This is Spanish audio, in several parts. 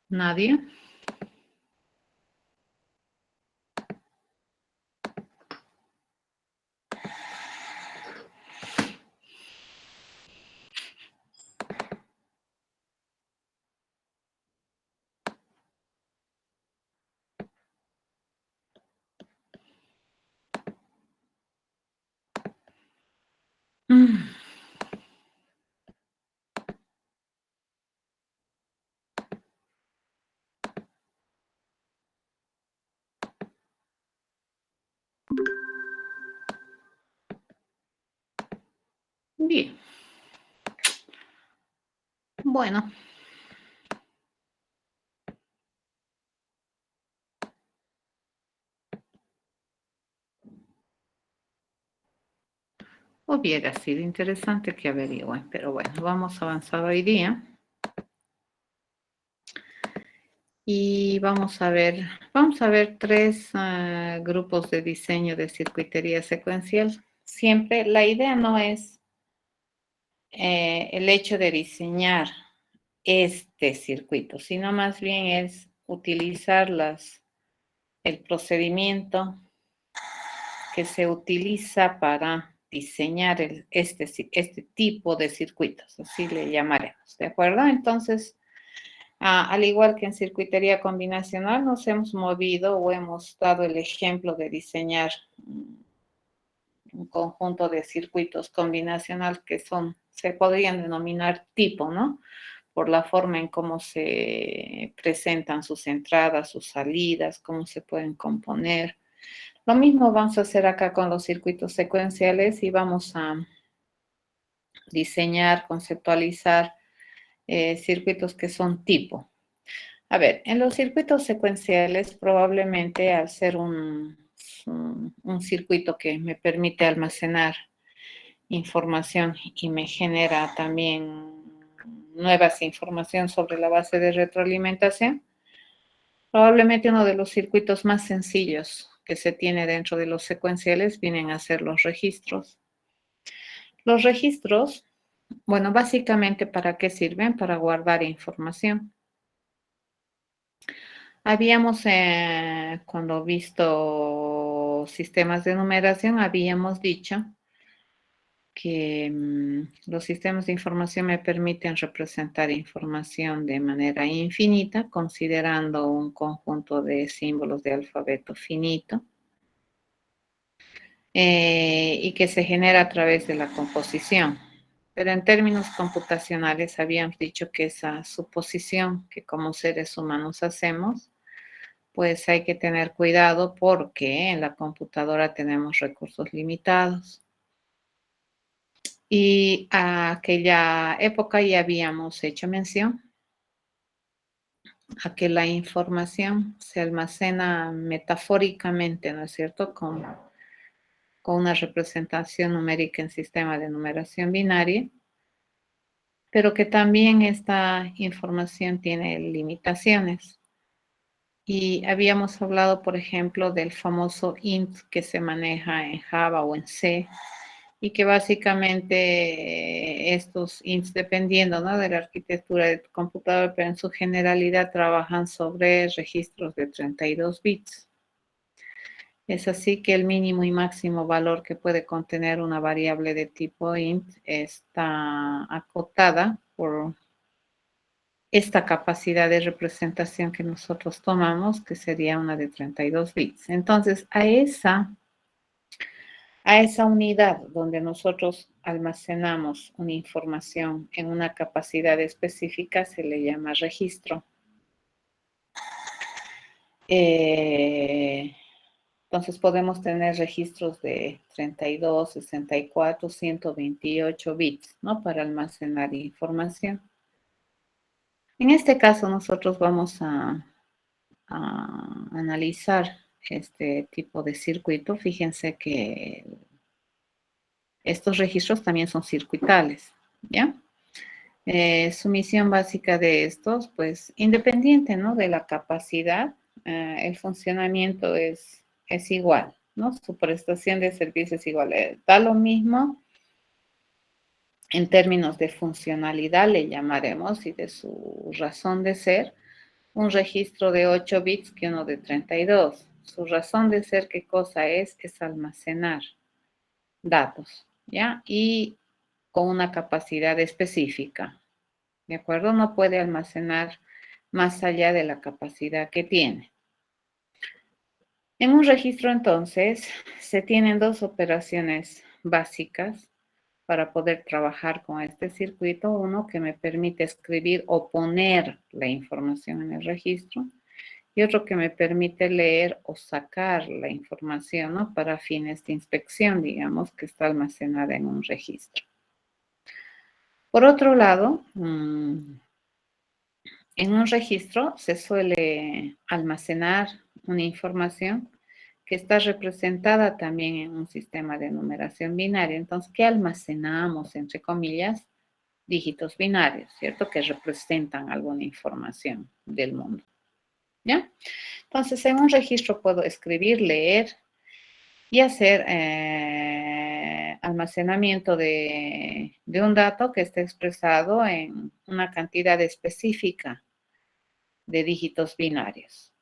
Nadie. Mm, Bien. Bueno, hubiera sido interesante que averigüen, pero bueno, vamos a avanzar hoy día y vamos a ver tres grupos de diseño de circuitería secuencial. Siempre la idea no es el hecho de diseñar este circuito, sino más bien es utilizar el procedimiento que se utiliza para diseñar este tipo de circuitos, así le llamaremos, ¿de acuerdo? Entonces, al igual que en circuitería combinacional, nos hemos movido o hemos dado el ejemplo de diseñar un conjunto de circuitos combinacional que se podrían denominar tipo, ¿no? Por la forma en cómo se presentan sus entradas, sus salidas, cómo se pueden componer. Lo mismo vamos a hacer acá con los circuitos secuenciales y vamos a diseñar, conceptualizar circuitos que son tipo. A ver, en los circuitos secuenciales probablemente al ser un circuito que me permite almacenar información y me genera también nuevas información sobre la base de retroalimentación, probablemente uno de los circuitos más sencillos que se tiene dentro de los secuenciales vienen a ser los registros. Los registros, bueno, básicamente ¿para qué sirven? Para guardar información. Habíamos, cuando visto sistemas de numeración, habíamos dicho que los sistemas de información me permiten representar información de manera infinita, considerando un conjunto de símbolos de alfabeto finito, y que se genera a través de la composición. Pero en términos computacionales habíamos dicho que esa suposición que como seres humanos hacemos, pues hay que tener cuidado porque en la computadora tenemos recursos limitados. Y a aquella época ya habíamos hecho mención a que la información se almacena metafóricamente, ¿no es cierto?, con una representación numérica en sistema de numeración binaria, pero que también esta información tiene limitaciones. Y habíamos hablado, por ejemplo, del famoso int que se maneja en Java o en C, y que básicamente estos ints, dependiendo, ¿no?, de la arquitectura de tu computador, pero en su generalidad trabajan sobre registros de 32 bits. Es así que el mínimo y máximo valor que puede contener una variable de tipo int está acotada por esta capacidad de representación que nosotros tomamos, que sería una de 32 bits. Entonces, a esa unidad donde nosotros almacenamos una información en una capacidad específica se le llama registro. Entonces podemos tener registros de 32, 64, 128 bits, ¿no?, para almacenar información. En este caso nosotros vamos a analizar este tipo de circuito. Fíjense que estos registros también son circuitales, ¿ya? Su misión básica de estos, pues, independiente, ¿no?, de la capacidad, el funcionamiento es igual, ¿no? Su prestación de servicio es igual. Da lo mismo en términos de funcionalidad, le llamaremos, y de su razón de ser, un registro de 8 bits que uno de 32. Su razón de ser, ¿qué cosa es? Es almacenar datos, ¿ya? Y con una capacidad específica, ¿de acuerdo? No puede almacenar más allá de la capacidad que tiene. En un registro, entonces, se tienen dos operaciones básicas para poder trabajar con este circuito. Uno que me permite escribir o poner la información en el registro y otro que me permite leer o sacar la información, ¿no? Para fines de inspección, digamos, que está almacenada en un registro. Por otro lado, en un registro se suele almacenar una información que está representada también en un sistema de numeración binaria. Entonces, ¿qué almacenamos, entre comillas? Dígitos binarios, ¿cierto? Que representan alguna información del mundo, ¿ya? Entonces, en un registro puedo escribir, leer y hacer almacenamiento de un dato que esté expresado en una cantidad específica de dígitos binarios.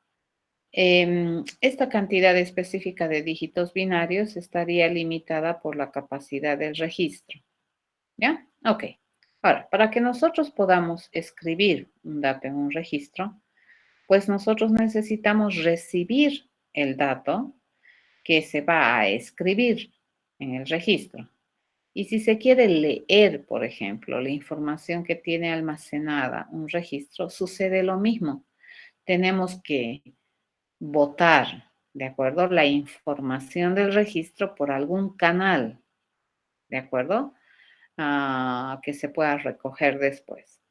Esta cantidad específica de dígitos binarios estaría limitada por la capacidad del registro, ¿ya? Ok. Ahora, para que nosotros podamos escribir un dato en un registro, pues nosotros necesitamos recibir el dato que se va a escribir en el registro. Y si se quiere leer, por ejemplo, la información que tiene almacenada un registro, sucede lo mismo. Tenemos que botar, ¿de acuerdo? La información del registro por algún canal, ¿de acuerdo? Que se pueda recoger después.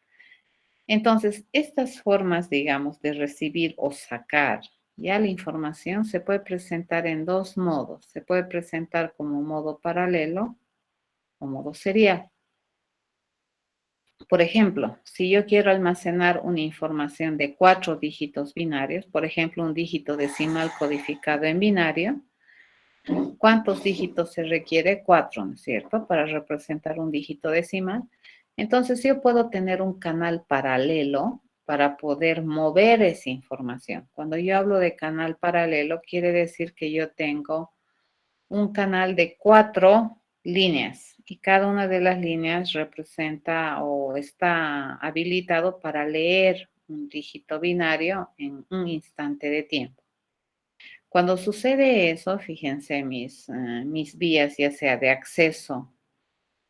Entonces, estas formas, digamos, de recibir o sacar ya la información se puede presentar en dos modos. Se puede presentar como modo paralelo o modo serial. Por ejemplo, si yo quiero almacenar una información de 4 dígitos binarios, por ejemplo, un dígito decimal codificado en binario, ¿cuántos dígitos se requiere? 4, ¿no es cierto? Para representar un dígito decimal. Entonces, yo puedo tener un canal paralelo para poder mover esa información. Cuando yo hablo de canal paralelo, quiere decir que yo tengo un canal de 4 líneas y cada una de las líneas representa o está habilitado para leer un dígito binario en un instante de tiempo. Cuando sucede eso, fíjense mis vías, ya sea de acceso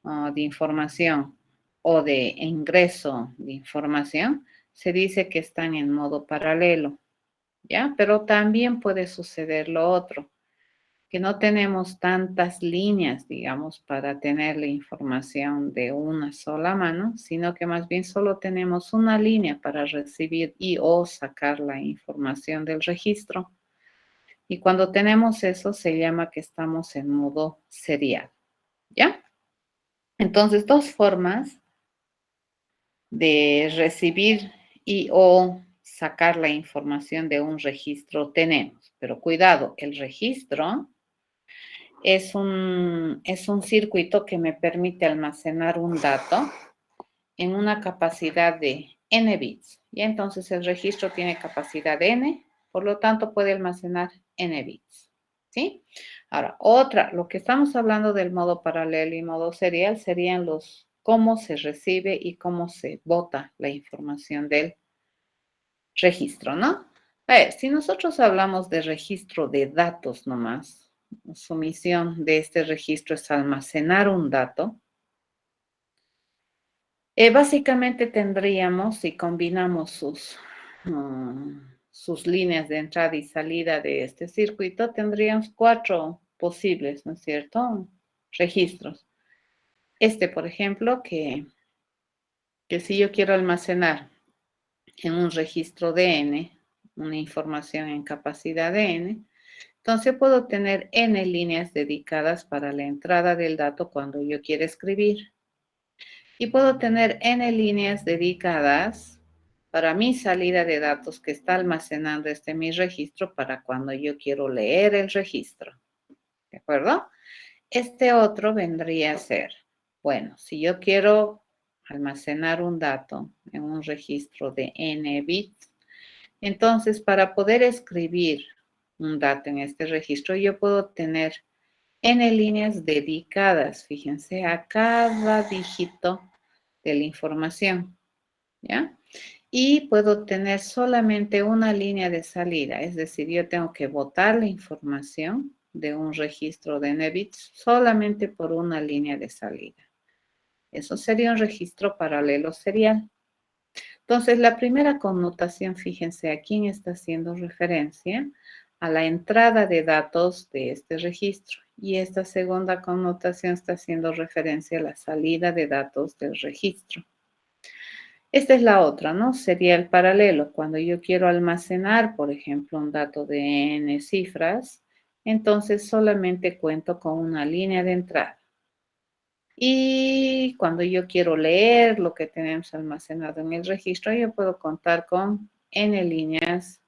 de información o de ingreso de información, se dice que están en modo paralelo, ¿ya? Pero también puede suceder lo otro, que no tenemos tantas líneas, digamos, para tener la información de una sola mano, sino que más bien solo tenemos una línea para recibir y o sacar la información del registro. Y cuando tenemos eso, se llama que estamos en modo serial, ¿ya? Entonces, dos formas de recibir y o sacar la información de un registro tenemos. Pero cuidado, el registro es un circuito que me permite almacenar un dato en una capacidad de n bits. Y entonces el registro tiene capacidad de n, por lo tanto puede almacenar n bits. ¿Sí? Ahora, lo que estamos hablando del modo paralelo y modo serial serían los cómo se recibe y cómo se bota la información del registro, ¿no? A ver, si nosotros hablamos de registro de datos nomás, su misión de este registro es almacenar un dato. Básicamente tendríamos, si combinamos sus líneas de entrada y salida de este circuito, tendríamos 4 posibles, ¿no es cierto? Registros. Por ejemplo, que si yo quiero almacenar en un registro de n, una información en capacidad de n, entonces puedo tener n líneas dedicadas para la entrada del dato cuando yo quiero escribir. Y puedo tener n líneas dedicadas para mi salida de datos que está almacenando mi registro para cuando yo quiero leer el registro. ¿De acuerdo? Este otro vendría a ser, bueno, si yo quiero almacenar un dato en un registro de n bits, Entonces, para poder escribir un dato en este registro, yo puedo tener N líneas dedicadas, fíjense, a cada dígito de la información, ¿ya? Y puedo tener solamente una línea de salida, es decir, yo tengo que botar la información de un registro de NBITS solamente por una línea de salida. Eso sería un registro paralelo serial. Entonces, la primera connotación, fíjense, ¿a quién está haciendo referencia? A la entrada de datos de este registro. Y esta segunda connotación está haciendo referencia a la salida de datos del registro. Esta es la otra, ¿no? Sería el paralelo. Cuando yo quiero almacenar, por ejemplo, un dato de n cifras, entonces solamente cuento con una línea de entrada. Y cuando yo quiero leer lo que tenemos almacenado en el registro, yo puedo contar con n líneas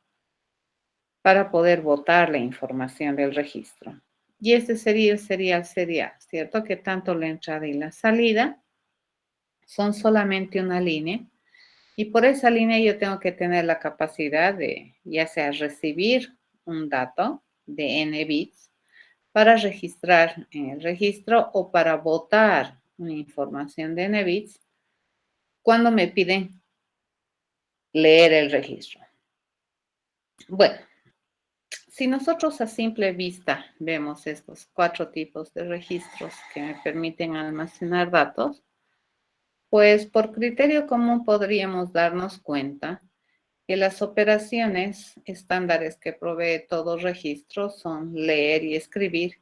para poder botar la información del registro. Y este sería el serial, ¿cierto? Que tanto la entrada y la salida son solamente una línea. Y por esa línea yo tengo que tener la capacidad de, ya sea recibir un dato de n bits para registrar en el registro o para botar una información de n bits cuando me piden leer el registro. Bueno, si nosotros a simple vista vemos estos 4 tipos de registros que me permiten almacenar datos, pues por criterio común podríamos darnos cuenta que las operaciones estándares que provee todo registro son leer y escribir,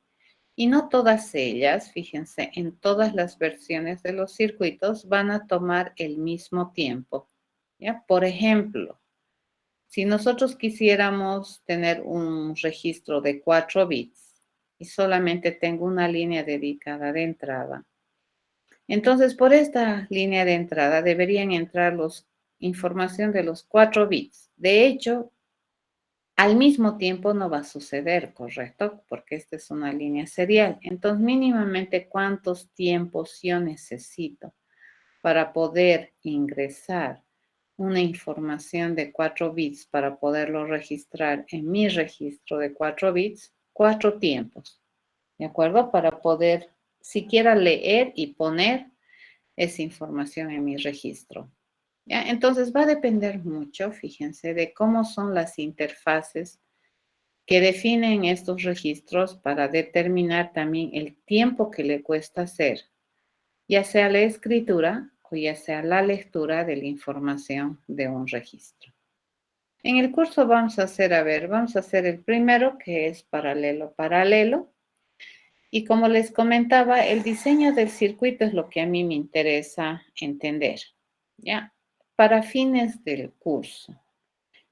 y no todas ellas, fíjense, en todas las versiones de los circuitos van a tomar el mismo tiempo, ¿ya? Por ejemplo, si nosotros quisiéramos tener un registro de 4 bits y solamente tengo una línea dedicada de entrada, entonces por esta línea de entrada deberían entrar información de los 4 bits. De hecho, al mismo tiempo no va a suceder, ¿correcto? Porque esta es una línea serial. Entonces, mínimamente, ¿cuántos tiempos yo necesito para poder ingresar una información de 4 bits para poderlo registrar en mi registro de 4 bits? 4 tiempos, ¿de acuerdo? Para poder siquiera leer y poner esa información en mi registro. ¿Ya? Entonces va a depender mucho, fíjense, de cómo son las interfaces que definen estos registros para determinar también el tiempo que le cuesta hacer, ya sea la escritura o ya sea la lectura de la información de un registro. En el curso vamos a hacer el primero, que es paralelo. Y como les comentaba, el diseño del circuito es lo que a mí me interesa entender, ¿ya? Para fines del curso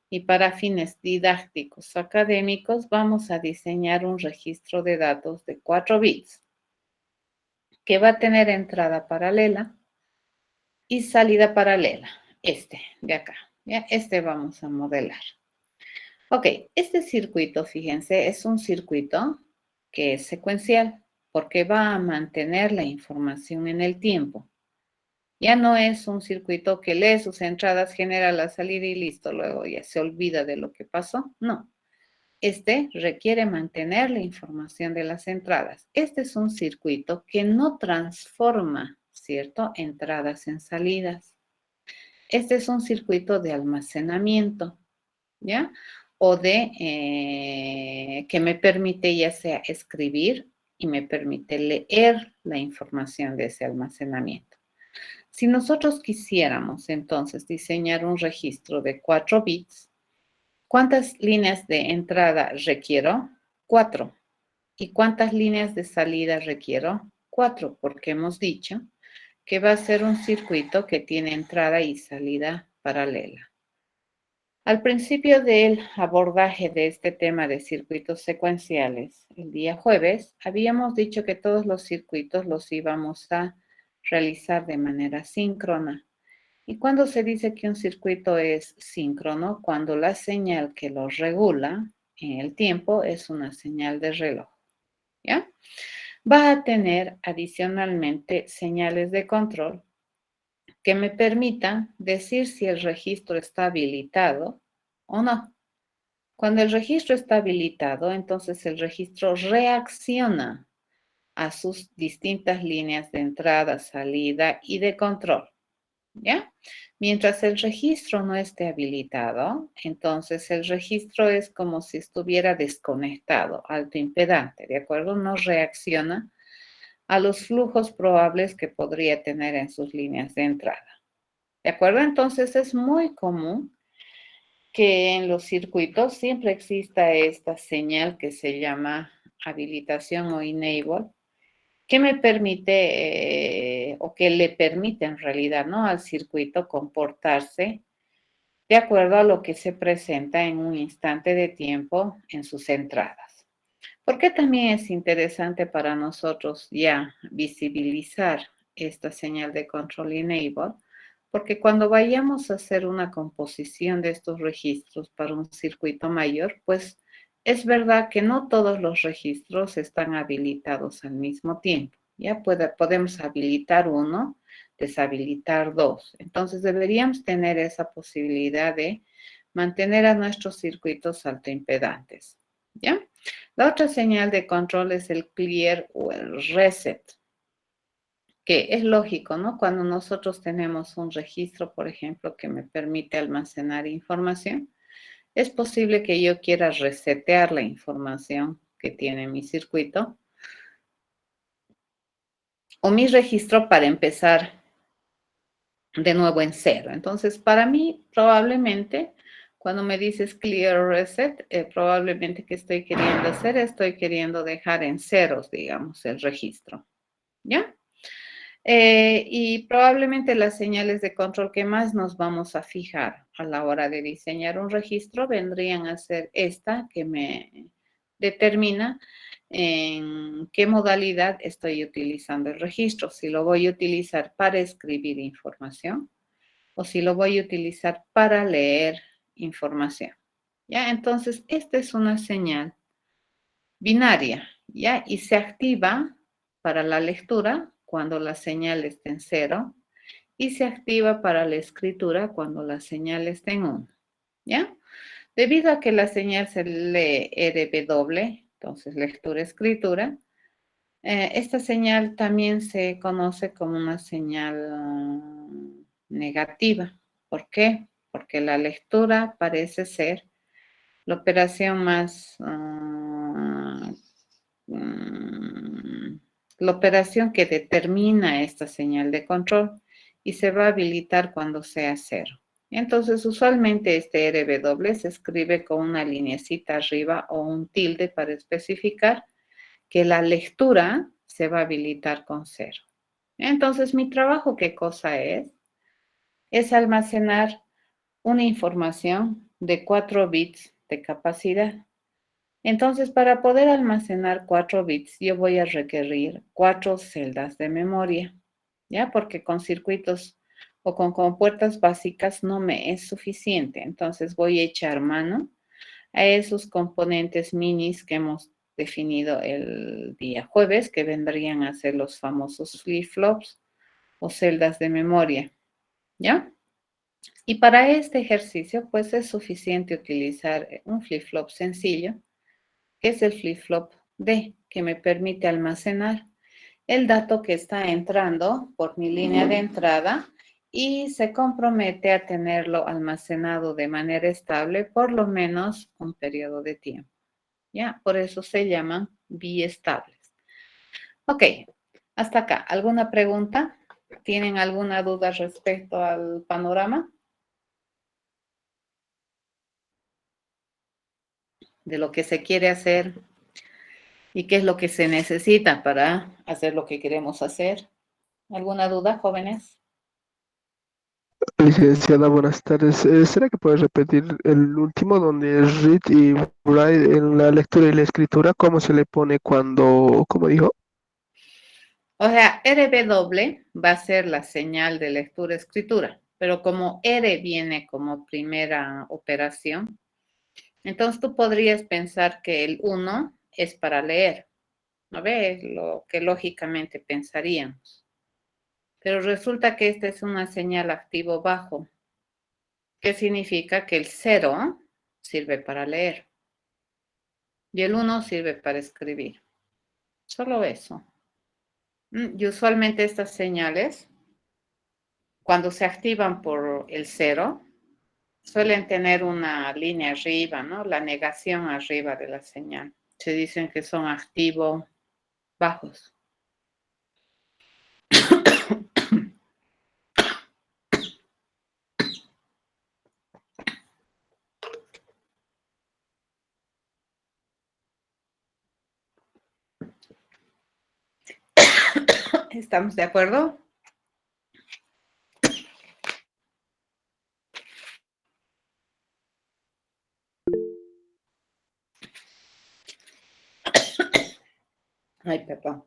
y para fines didácticos académicos, vamos a diseñar un registro de datos de 4 bits que va a tener entrada paralela y salida paralela. Este de acá, ¿ya? Este vamos a modelar. Ok, este circuito, fíjense, es un circuito que es secuencial porque va a mantener la información en el tiempo. Ya no es un circuito que lee sus entradas, genera la salida y listo, luego ya se olvida de lo que pasó. No, este requiere mantener la información de las entradas. Este es un circuito que no transforma, ¿cierto?, entradas en salidas. Este es un circuito de almacenamiento, ¿ya? O de que me permite ya sea escribir y me permite leer la información de ese almacenamiento. Si nosotros quisiéramos entonces diseñar un registro de 4 bits, ¿cuántas líneas de entrada requiero? 4. ¿Y cuántas líneas de salida requiero? 4, porque hemos dicho que va a ser un circuito que tiene entrada y salida paralela. Al principio del abordaje de este tema de circuitos secuenciales, el día jueves, habíamos dicho que todos los circuitos los íbamos a realizar de manera síncrona. ¿Y cuando se dice que un circuito es síncrono? Cuando la señal que lo regula en el tiempo es una señal de reloj, ¿ya? Va a tener adicionalmente señales de control que me permitan decir si el registro está habilitado ¿o no? Cuando el registro está habilitado, entonces el registro reacciona a sus distintas líneas de entrada, salida y de control, ¿ya? Mientras el registro no esté habilitado, entonces el registro es como si estuviera desconectado, alto impedante, ¿de acuerdo? No reacciona a los flujos probables que podría tener en sus líneas de entrada, ¿de acuerdo? Entonces es muy común que en los circuitos siempre exista esta señal que se llama habilitación o enable, que me permite o que le permite en realidad, ¿no?, al circuito comportarse de acuerdo a lo que se presenta en un instante de tiempo en sus entradas. ¿Por qué también es interesante para nosotros ya visibilizar esta señal de control enable? Porque cuando vayamos a hacer una composición de estos registros para un circuito mayor, pues es verdad que no todos los registros están habilitados al mismo tiempo. Ya podemos habilitar uno, deshabilitar dos. Entonces deberíamos tener esa posibilidad de mantener a nuestros circuitos altoimpedantes. ¿Ya? La otra señal de control es el clear o el reset, que es lógico, ¿no? Cuando nosotros tenemos un registro, por ejemplo, que me permite almacenar información, es posible que yo quiera resetear la información que tiene mi circuito o mi registro para empezar de nuevo en cero. Entonces, para mí, probablemente, cuando me dices clear reset, probablemente que estoy queriendo hacer, estoy queriendo dejar en ceros, digamos, el registro. ¿Ya? Y probablemente las señales de control que más nos vamos a fijar a la hora de diseñar un registro vendrían a ser esta que me determina en qué modalidad estoy utilizando el registro, si lo voy a utilizar para escribir información o si lo voy a utilizar para leer información. ¿Ya? Entonces, esta es una señal binaria, ¿ya? Y se activa para la lectura cuando la señal está en cero y se activa para la escritura cuando la señal está en 1, ¿ya? Debido a que la señal se lee RW, entonces lectura-escritura, esta señal también se conoce como una señal negativa. ¿Por qué? Porque la lectura parece ser la operación más la operación que determina esta señal de control y se va a habilitar cuando sea cero. Entonces, usualmente este RW se escribe con una lineecita arriba o un tilde para especificar que la lectura se va a habilitar con cero. Entonces, mi trabajo, ¿qué cosa es? Es almacenar una información de 4 bits de capacidad. Entonces, para poder almacenar 4 bits, yo voy a requerir 4 celdas de memoria, ¿ya? Porque con circuitos o con compuertas básicas no me es suficiente. Entonces, voy a echar mano a esos componentes minis que hemos definido el día jueves, que vendrían a ser los famosos flip-flops o celdas de memoria, ¿ya? Y para este ejercicio, pues es suficiente utilizar un flip-flop sencillo, que es el flip-flop D, que me permite almacenar el dato que está entrando por mi línea de entrada y se compromete a tenerlo almacenado de manera estable por lo menos un periodo de tiempo. ¿Ya? Por eso se llaman biestables. Ok, hasta acá. ¿Alguna pregunta? ¿Tienen alguna duda respecto al panorama de lo que se quiere hacer y qué es lo que se necesita para hacer lo que queremos hacer? ¿Alguna duda, jóvenes? Licenciada, buenas tardes. ¿Será que puedes repetir el último donde es read y write en la lectura y la escritura? ¿Cómo se le pone cuando, como dijo? O sea, RW va a ser la señal de lectura-escritura, pero como R viene como primera operación, entonces tú podrías pensar que el 1 es para leer, ¿no ves? Lo que lógicamente pensaríamos. Pero resulta que esta es una señal activo bajo, que significa que el 0 sirve para leer. Y el 1 sirve para escribir. Solo eso. Y usualmente estas señales, cuando se activan por el 0, suelen tener una línea arriba, ¿no? La negación arriba de la señal. Se dicen que son activo bajos. ¿Estamos de acuerdo? Ay, perdón.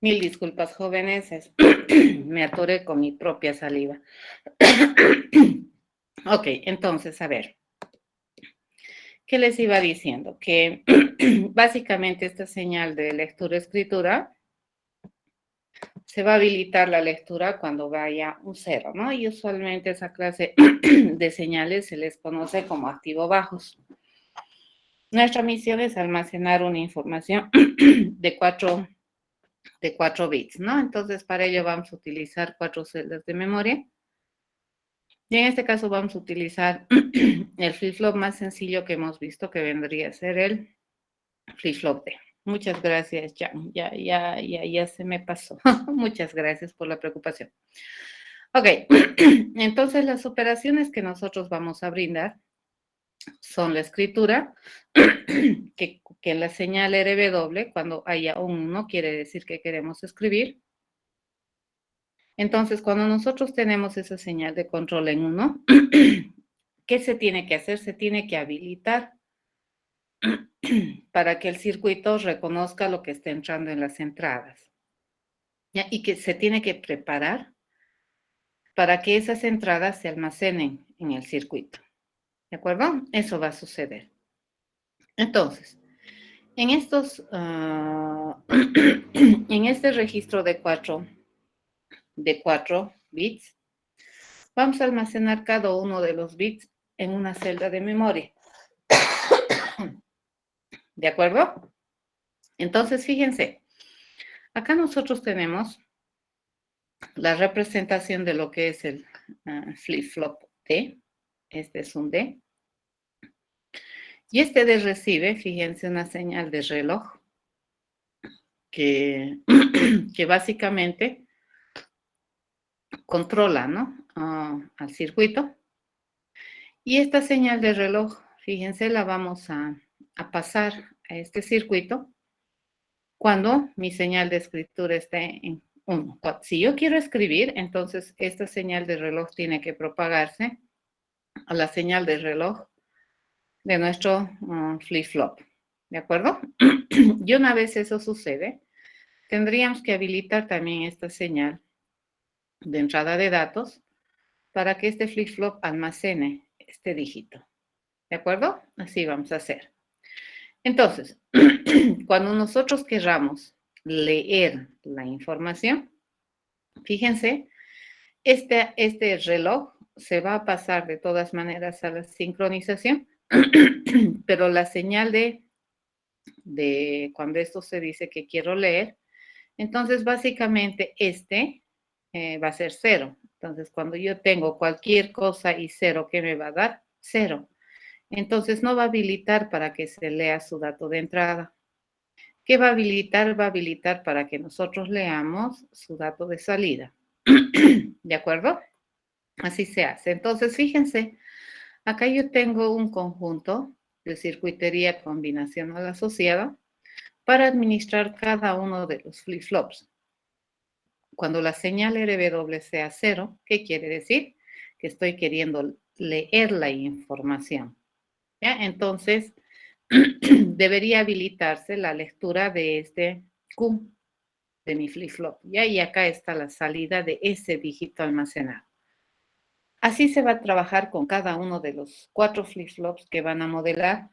Mil disculpas, jóvenes. Me atoré con mi propia saliva. Ok, entonces, a ver. ¿Qué les iba diciendo? Que básicamente esta señal de lectura-escritura se va a habilitar la lectura cuando vaya un 0, ¿no? Y usualmente esa clase de señales se les conoce como activo bajos. Nuestra misión es almacenar una información de 4 bits, ¿no? Entonces, para ello vamos a utilizar 4 celdas de memoria. Y en este caso vamos a utilizar el flip-flop más sencillo que hemos visto, que vendría a ser el flip-flop D. Muchas gracias, ya se me pasó. Muchas gracias por la preocupación. Ok, entonces las operaciones que nosotros vamos a brindar son la escritura, que la señal RW, cuando haya un 1, quiere decir que queremos escribir. Entonces, cuando nosotros tenemos esa señal de control en 1, ¿qué se tiene que hacer? Se tiene que habilitar para que el circuito reconozca lo que está entrando en las entradas. ¿Ya? Y que se tiene que preparar para que esas entradas se almacenen en el circuito. ¿De acuerdo? Eso va a suceder. Entonces, en en este registro de 4 bits, vamos a almacenar cada uno de los bits en una celda de memoria. ¿De acuerdo? Entonces, fíjense, acá nosotros tenemos la representación de lo que es el flip-flop D. Este es un D. Y este D recibe, fíjense, una señal de reloj que básicamente controla, ¿no? Al circuito. Y esta señal de reloj, fíjense, la vamos a pasar a este circuito cuando mi señal de escritura esté en 1. Si yo quiero escribir, entonces esta señal de reloj tiene que propagarse a la señal de reloj de nuestro flip-flop. ¿De acuerdo? Y una vez eso sucede, tendríamos que habilitar también esta señal de entrada de datos para que este flip-flop almacene este dígito. ¿De acuerdo? Así vamos a hacer. Entonces, cuando nosotros querramos leer la información, fíjense, este reloj se va a pasar de todas maneras a la sincronización Pero la señal de cuando esto se dice que quiero leer, entonces básicamente va a ser 0. Entonces, cuando yo tengo cualquier cosa y 0, ¿qué me va a dar? 0. Entonces, no va a habilitar para que se lea su dato de entrada. ¿Qué va a habilitar? Va a habilitar para que nosotros leamos su dato de salida. ¿De acuerdo? Así se hace. Entonces, fíjense, acá yo tengo un conjunto de circuitería combinacional asociada para administrar cada uno de los flip-flops. Cuando la señal RW sea 0, ¿qué quiere decir? Que estoy queriendo leer la información. ¿Ya? Entonces, debería habilitarse la lectura de este Q de mi flip-flop. ¿Ya? Y acá está la salida de ese dígito almacenado. Así se va a trabajar con cada uno de los 4 flip-flops que van a modelar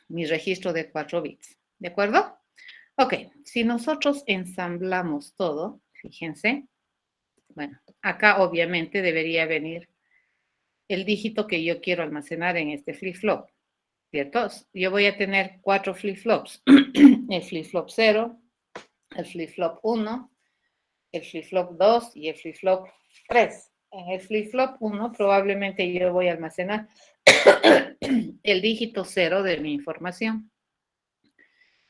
mi registro de 4 bits. ¿De acuerdo? Ok, si nosotros ensamblamos todo, fíjense, bueno, acá obviamente debería venir el dígito que yo quiero almacenar en este flip-flop, ¿cierto? Yo voy a tener 4 flip-flops, el flip-flop 0, el flip-flop 1, el flip-flop 2 y el flip-flop 3. En el flip-flop 1 probablemente yo voy a almacenar el dígito 0 de mi información.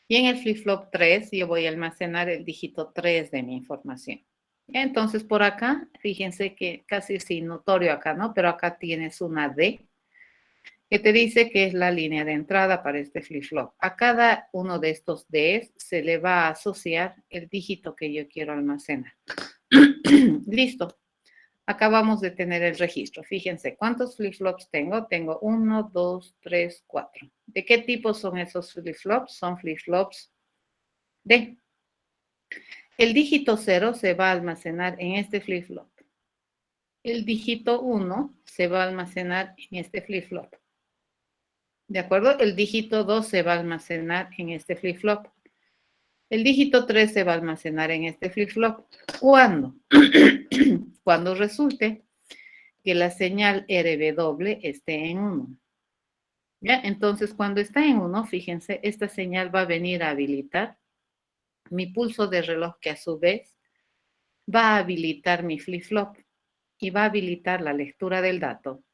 Y en el flip-flop 3 yo voy a almacenar el dígito 3 de mi información. Entonces, por acá, fíjense que casi sin notorio acá, ¿no? Pero acá tienes una D que te dice que es la línea de entrada para este flip-flop. A cada uno de estos Ds se le va a asociar el dígito que yo quiero almacenar. Listo. Acabamos de tener el registro. Fíjense, ¿cuántos flip-flops tengo? Tengo 1, 2, 3, 4. ¿De qué tipo son esos flip-flops? Son flip-flops D. El dígito 0 se va a almacenar en este flip-flop. El dígito 1 se va a almacenar en este flip-flop. ¿De acuerdo? El dígito 2 se va a almacenar en este flip-flop. El dígito 3 se va a almacenar en este flip-flop. ¿Cuándo? Cuando resulte que la señal RW esté en 1. ¿Ya? Entonces, cuando está en 1, fíjense, esta señal va a venir a habilitar mi pulso de reloj, que a su vez va a habilitar mi flip-flop y va a habilitar la lectura del dato.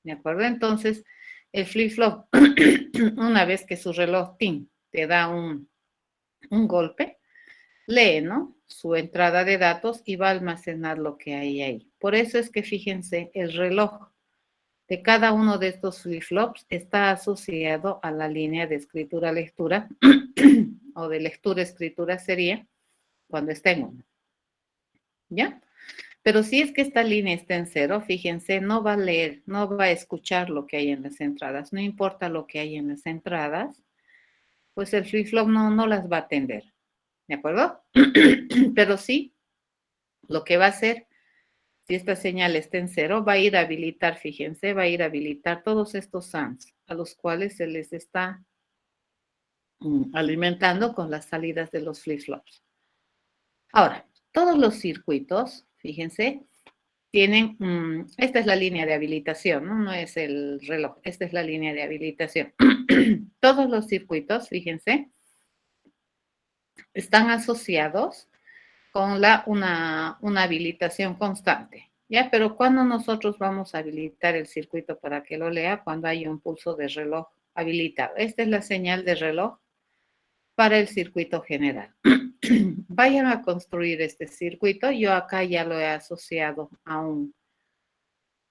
¿De acuerdo? Entonces, el flip-flop, una vez que su reloj TIN te da un golpe, lee, ¿no? Su entrada de datos y va a almacenar lo que hay ahí. Por eso es que, fíjense, el reloj de cada uno de estos flip-flops está asociado a la línea de escritura-lectura o de lectura-escritura sería cuando está en 1. ¿Ya? Pero si es que esta línea está en 0, fíjense, no va a leer, no va a escuchar lo que hay en las entradas. No importa lo que hay en las entradas, pues el flip-flop no las va a atender. ¿De acuerdo? Pero sí, lo que va a hacer, si esta señal está en 0, va a ir a habilitar, fíjense, va a ir a habilitar todos estos ANDs, a los cuales se les está alimentando con las salidas de los flip-flops. Ahora, todos los circuitos, fíjense, tienen, esta es la línea de habilitación, ¿no? No es el reloj, esta es la línea de habilitación. Todos los circuitos, fíjense, están asociados con una habilitación constante, ¿ya? Pero cuando nosotros vamos a habilitar el circuito para que lo lea, cuando hay un pulso de reloj habilitado. Esta es la señal de reloj para el circuito general. Vayan a construir este circuito. Yo acá ya lo he asociado a un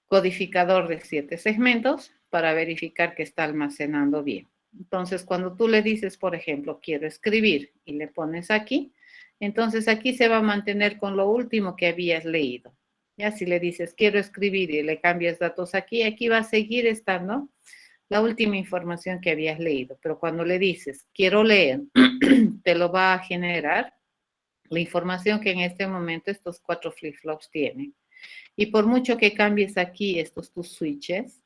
codificador de 7 segmentos para verificar que está almacenando bien. Entonces, cuando tú le dices, por ejemplo, quiero escribir y le pones aquí, entonces aquí se va a mantener con lo último que habías leído. Ya si le dices, quiero escribir y le cambias datos aquí, aquí va a seguir estando la última información que habías leído. Pero cuando le dices, quiero leer, te lo va a generar la información que en este momento estos 4 flip-flops tienen. Y por mucho que cambies aquí estos tus switches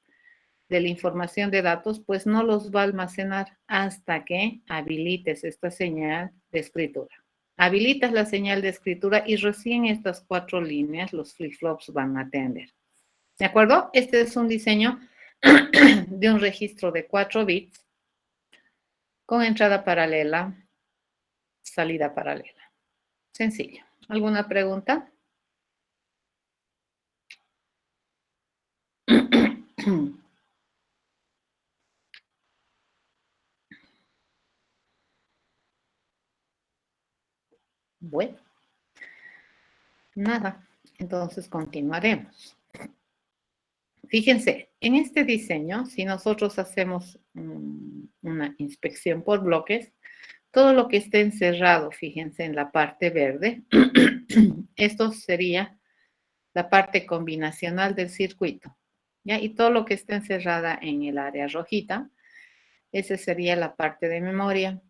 de la información de datos, pues no los va a almacenar hasta que habilites esta señal de escritura. Habilitas la señal de escritura y recién estas 4 líneas los flip-flops van a atender. ¿De acuerdo? Este es un diseño de un registro de 4 bits con entrada paralela, salida paralela. Sencillo. ¿Alguna pregunta? Bueno, nada. Entonces continuaremos. Fíjense, en este diseño, si nosotros hacemos una inspección por bloques, todo lo que esté encerrado, fíjense en la parte verde, esto sería la parte combinacional del circuito, ¿ya? Y todo lo que esté encerrada en el área rojita, esa sería la parte de memoria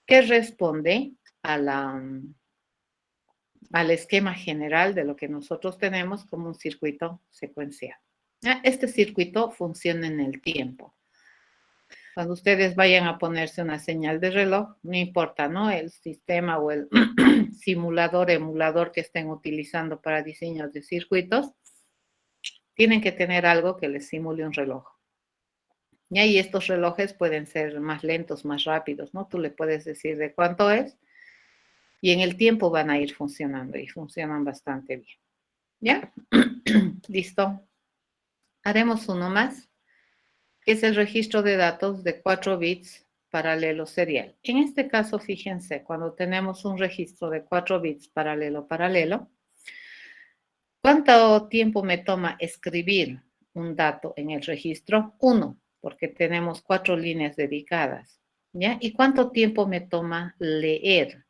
que responde a al esquema general de lo que nosotros tenemos como un circuito secuencial. ¿Ya? Este circuito funciona en el tiempo. Cuando ustedes vayan a ponerse una señal de reloj, no importa, ¿no? El sistema o el simulador, emulador que estén utilizando para diseños de circuitos, tienen que tener algo que les simule un reloj. Y estos relojes pueden ser más lentos, más rápidos, ¿no? Tú le puedes decir de cuánto es y en el tiempo van a ir funcionando y funcionan bastante bien. ¿Ya? Listo. Haremos uno más, que es el registro de datos de 4 bits paralelo serial. En este caso, fíjense, cuando tenemos un registro de 4 bits paralelo, ¿cuánto tiempo me toma escribir un dato en el registro? 1, porque tenemos 4 líneas dedicadas. ¿Ya? ¿Y cuánto tiempo me toma leer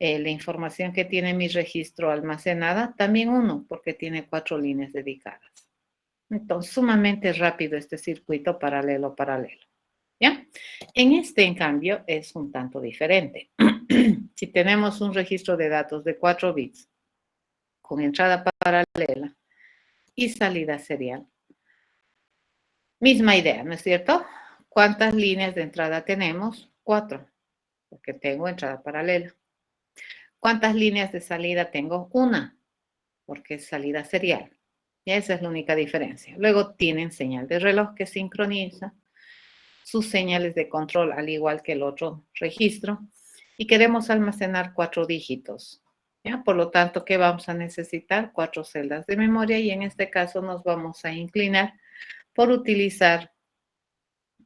la información que tiene mi registro almacenada? También 1, porque tiene 4 líneas dedicadas. Entonces, sumamente rápido este circuito paralelo. ¿Ya? En este, en cambio, es un tanto diferente. Si tenemos un registro de datos de 4 bits con entrada paralela y salida serial, misma idea, ¿no es cierto? ¿Cuántas líneas de entrada tenemos? 4, porque tengo entrada paralela. ¿Cuántas líneas de salida tengo? 1, porque es salida serial. Y esa es la única diferencia. Luego tienen señal de reloj que sincroniza, sus señales de control, al igual que el otro registro, y queremos almacenar 4 dígitos. ¿Ya? Por lo tanto, ¿qué vamos a necesitar? 4 celdas de memoria y en este caso nos vamos a inclinar por utilizar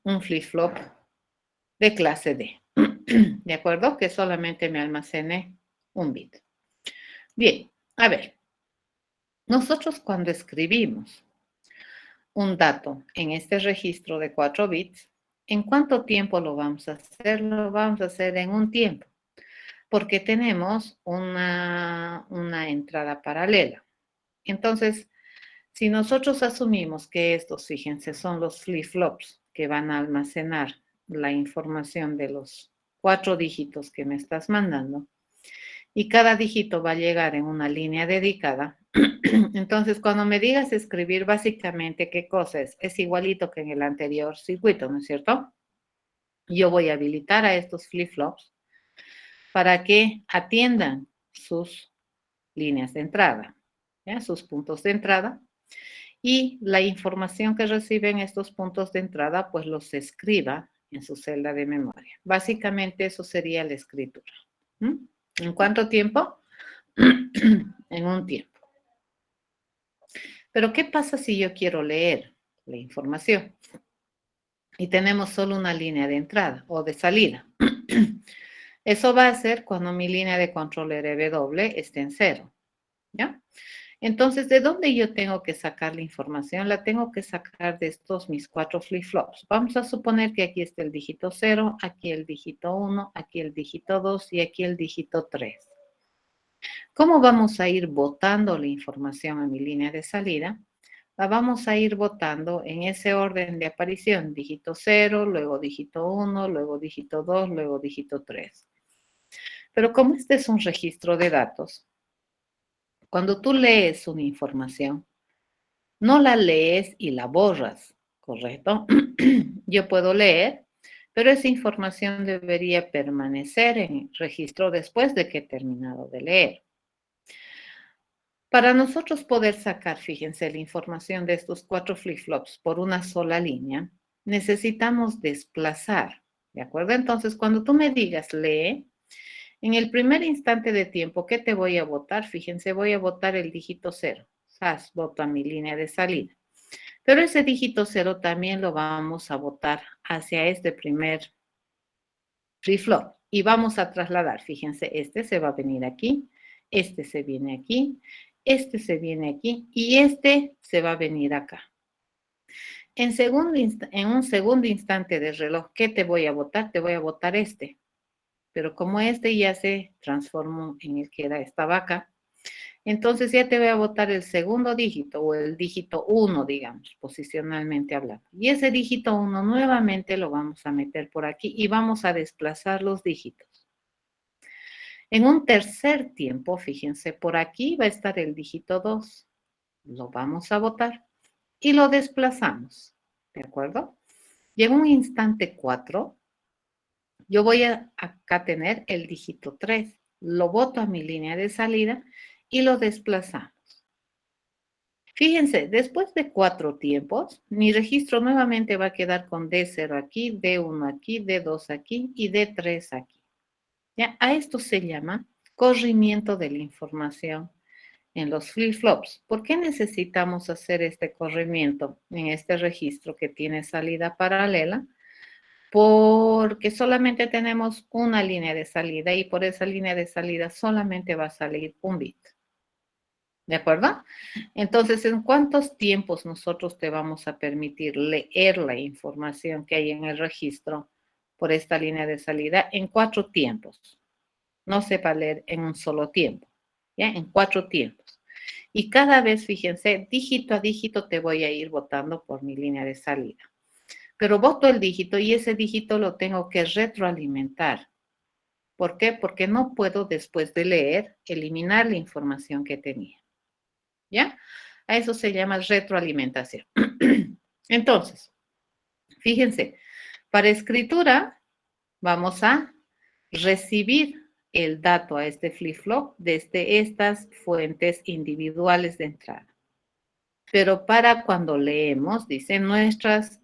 un flip-flop de clase D. ¿De acuerdo? Que solamente me almacene un bit. Bien, a ver. Nosotros cuando escribimos un dato en este registro de 4 bits, ¿en cuánto tiempo lo vamos a hacer? Lo vamos a hacer en un tiempo, porque tenemos una entrada paralela. Entonces, si nosotros asumimos que estos, fíjense, son los flip-flops que van a almacenar la información de los 4 dígitos que me estás mandando, y cada dígito va a llegar en una línea dedicada. Entonces, cuando me digas escribir, básicamente, ¿qué cosa es? Es igualito que en el anterior circuito, ¿no es cierto? Yo voy a habilitar a estos flip-flops para que atiendan sus líneas de entrada, ¿ya? Sus puntos de entrada, y la información que reciben estos puntos de entrada, pues los escriba en su celda de memoria. Básicamente, eso sería la escritura. ¿En cuánto tiempo? En un tiempo. Pero, ¿qué pasa si yo quiero leer la información? Y tenemos solo una línea de entrada o de salida. Eso va a ser cuando mi línea de control RW esté en 0. ¿Ya? Entonces, ¿de dónde yo tengo que sacar la información? La tengo que sacar de estos mis 4 flip-flops. Vamos a suponer que aquí está el dígito 0, aquí el dígito 1, aquí el dígito 2 y aquí el dígito 3. ¿Cómo vamos a ir botando la información a mi línea de salida? La vamos a ir botando en ese orden de aparición, dígito 0, luego dígito 1, luego dígito 2, luego dígito 3. Pero como este es un registro de datos, cuando tú lees una información, no la lees y la borras, ¿correcto? Yo puedo leer, pero esa información debería permanecer en registro después de que he terminado de leer. Para nosotros poder sacar, fíjense, la información de estos 4 flip-flops por una sola línea, necesitamos desplazar, ¿de acuerdo? Entonces, cuando tú me digas lee, en el primer instante de tiempo, ¿qué te voy a botar? Fíjense, voy a botar el dígito 0. ¡Zas! Boto a mi línea de salida. Pero ese dígito 0 también lo vamos a botar hacia este primer flip-flop. Y vamos a trasladar, fíjense, este se va a venir aquí, este se viene aquí, este se viene aquí y este se va a venir acá. En un segundo instante de reloj, ¿qué te voy a botar? Te voy a botar este. Pero como este ya se transformó en el que era esta vaca, entonces ya te voy a botar el segundo dígito o el dígito 1, digamos, posicionalmente hablando. Y ese dígito 1 nuevamente lo vamos a meter por aquí y vamos a desplazar los dígitos. En un tercer tiempo, fíjense, por aquí va a estar el dígito 2. Lo vamos a botar y lo desplazamos. ¿De acuerdo? Y en un instante 4, yo voy a acá tener el dígito 3. Lo boto a mi línea de salida y lo desplazamos. Fíjense, después de 4 tiempos, mi registro nuevamente va a quedar con D0 aquí, D1 aquí, D2 aquí y D3 aquí. ¿Ya? A esto se llama corrimiento de la información en los flip-flops. ¿Por qué necesitamos hacer este corrimiento en este registro que tiene salida paralela? Porque solamente tenemos una línea de salida y por esa línea de salida solamente va a salir un bit. ¿De acuerdo? Entonces, ¿en cuántos tiempos nosotros te vamos a permitir leer la información que hay en el registro por esta línea de salida? En 4 tiempos. No se va a leer en un solo tiempo, ¿ya? En 4 tiempos. Y cada vez, fíjense, dígito a dígito te voy a ir botando por mi línea de salida. Pero boto el dígito y ese dígito lo tengo que retroalimentar. ¿Por qué? Porque no puedo, después de leer, eliminar la información que tenía. ¿Ya? A eso se llama retroalimentación. Entonces, fíjense, para escritura vamos a recibir el dato a este flip-flop desde estas fuentes individuales de entrada. Pero para cuando leemos, dice, nuestras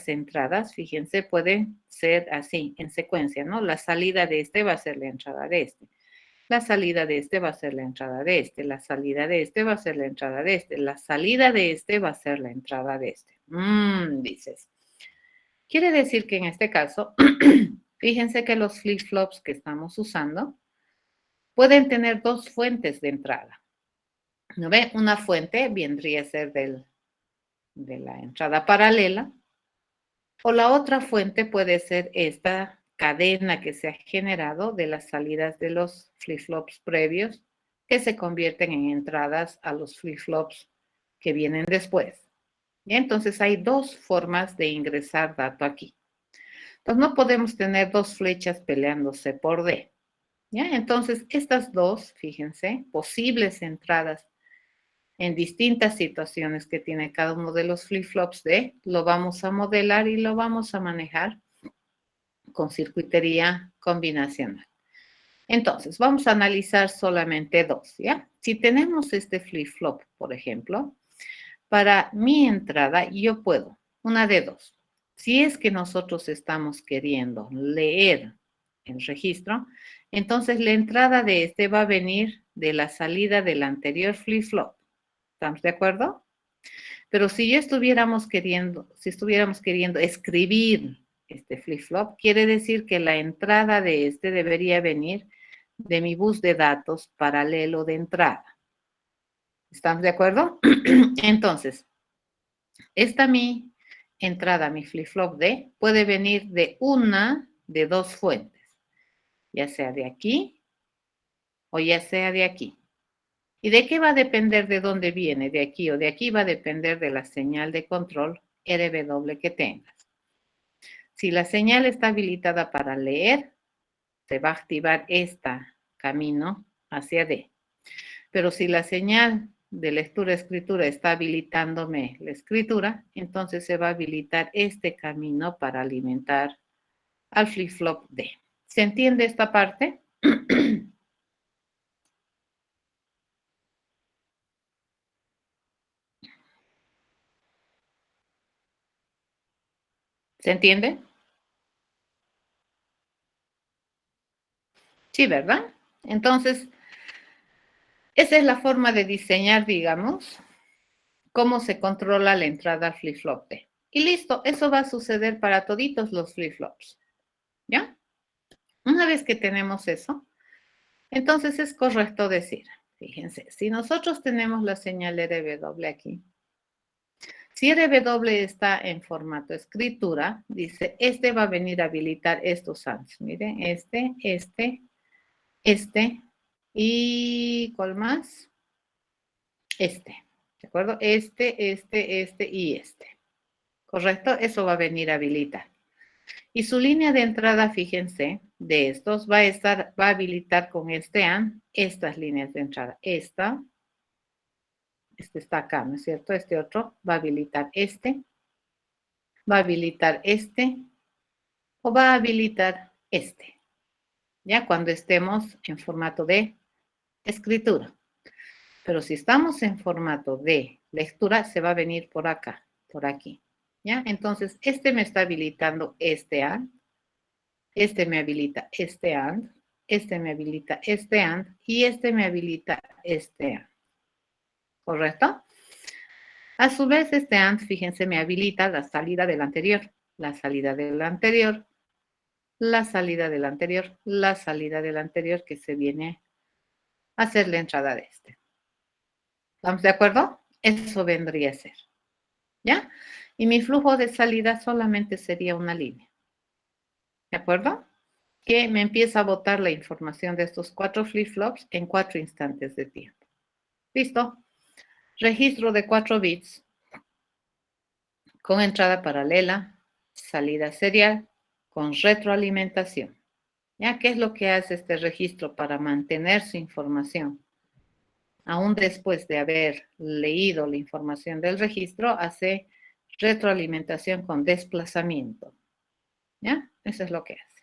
entradas, fíjense, pueden ser así, en secuencia, ¿no? La salida de este va a ser la entrada de este. La salida de este va a ser la entrada de este. La salida de este va a ser la entrada de este. La salida de este va a ser la entrada de este. Dices. Quiere decir que en este caso, fíjense que los flip-flops que estamos usando pueden tener 2 fuentes de entrada. ¿No ve? Una fuente vendría a ser de la entrada paralela, o la otra fuente puede ser esta cadena que se ha generado de las salidas de los flip-flops previos que se convierten en entradas a los flip-flops que vienen después. ¿Y? Entonces hay 2 formas de ingresar dato aquí. Entonces no podemos tener 2 flechas peleándose por D. ¿Ya? Entonces estas 2, fíjense, posibles entradas en distintas situaciones que tiene cada uno de los flip-flops D, lo vamos a modelar y lo vamos a manejar con circuitería combinacional. Entonces, vamos a analizar solamente 2, ¿ya? Si tenemos este flip-flop, por ejemplo, para mi entrada yo puedo, una de 2. Si es que nosotros estamos queriendo leer el registro, entonces la entrada de este va a venir de la salida del anterior flip-flop. ¿Estamos de acuerdo? Pero si estuviéramos queriendo escribir este flip-flop, quiere decir que la entrada de este debería venir de mi bus de datos paralelo de entrada. ¿Estamos de acuerdo? Entonces, esta mi entrada, mi flip-flop D, puede venir de una de 2 fuentes, ya sea de aquí o ya sea de aquí. ¿Y de qué va a depender de dónde viene? De aquí o de aquí va a depender de la señal de control RW que tengas. Si la señal está habilitada para leer, se va a activar este camino hacia D. Pero si la señal de lectura-escritura está habilitándome la escritura, entonces se va a habilitar este camino para alimentar al flip-flop D. ¿Se entiende esta parte? ¿Se entiende? Sí, ¿verdad? Entonces, esa es la forma de diseñar, digamos, cómo se controla la entrada al flip-flop D. Y listo, eso va a suceder para toditos los flip-flops. ¿Ya? Una vez que tenemos eso, entonces es correcto decir, fíjense, si nosotros tenemos la señal RW aquí, si RW está en formato escritura, dice, este va a venir a habilitar estos ANDs. Miren, este, y ¿cuál más? ¿De acuerdo? Este y este. ¿Correcto? Eso va a venir a habilitar. Y su línea de entrada, fíjense, de estos va a habilitar con este AND estas líneas de entrada. Este está acá, ¿no es cierto? Este otro va a habilitar va a habilitar o va a habilitar este. Ya cuando estemos en formato de escritura. Pero si estamos en formato de lectura, se va a venir por acá, por aquí. ¿Ya? Entonces, este me está habilitando este AND, este me habilita este AND, este me habilita este AND y este me habilita este AND. ¿Correcto? A su vez, este AND, fíjense, me habilita la salida del anterior, la salida del anterior, la salida del anterior, la salida del anterior que se viene a hacer la entrada de este. ¿Estamos de acuerdo? Eso vendría a ser. ¿Ya? Y mi flujo de salida solamente sería una línea. ¿De acuerdo? Que me empieza a botar la información de estos 4 flip-flops en 4 instantes de tiempo. ¿Listo? Registro de 4 bits con entrada paralela, salida serial, con retroalimentación. ¿Ya? ¿Qué es lo que hace este registro para mantener su información? Aún después de haber leído la información del registro, hace retroalimentación con desplazamiento. ¿Ya? Eso es lo que hace.